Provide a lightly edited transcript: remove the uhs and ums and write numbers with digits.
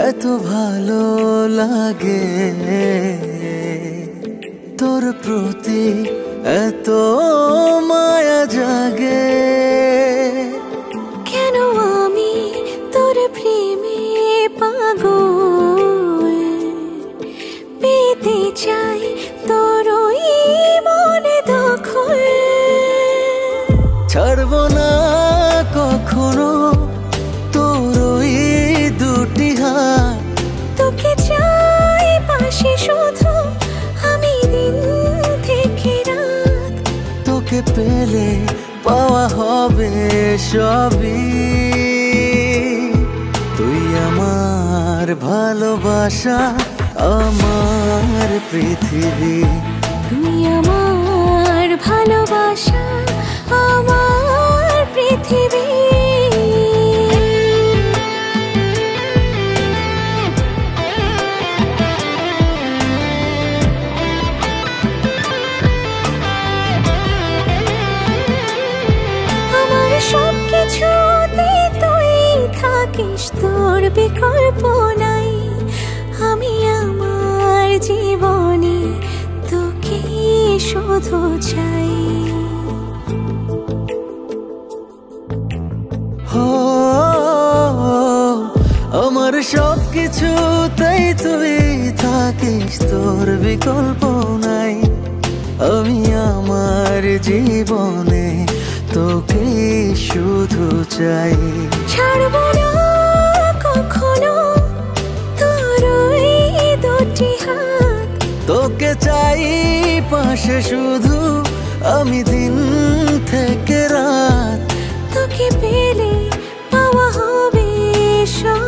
এত ভালো লাগে, তোর প্রতি এত মায়া জাগে। কেন আমি তোর প্রেমে পাগল, পেতে চাই তোর ওই মনে দখল। ছাড়বো না কখনো তোর ওই দুটি হাত, তোকে চাই পাশে শুধু আমি দিন থেকে রাত। তোকে পেলে পাওয়া হবে সবই, তুই আমার ভালোবাসা, আমার পৃথিবী। তুই আমার ভালোবাসা, আমার পৃথিবী। আমার সব কিছুতে তুই থাকিস, তোর বিকল্প নাই। আমি আমার জীবনে তোকে শুধু চাই। হো, আমার সব কিছুতেই তুই থাকিস, তোর বিকল্প নাই। আমি আমার জীবনে তোকে শুধু চাই। ছাড়বো না কখনো তোর ওই দুটি হাত, তোকে চাই পাশে শুধু আমি দিন থেকে রাত। তোকে পেলে পাওয়া হবে সব।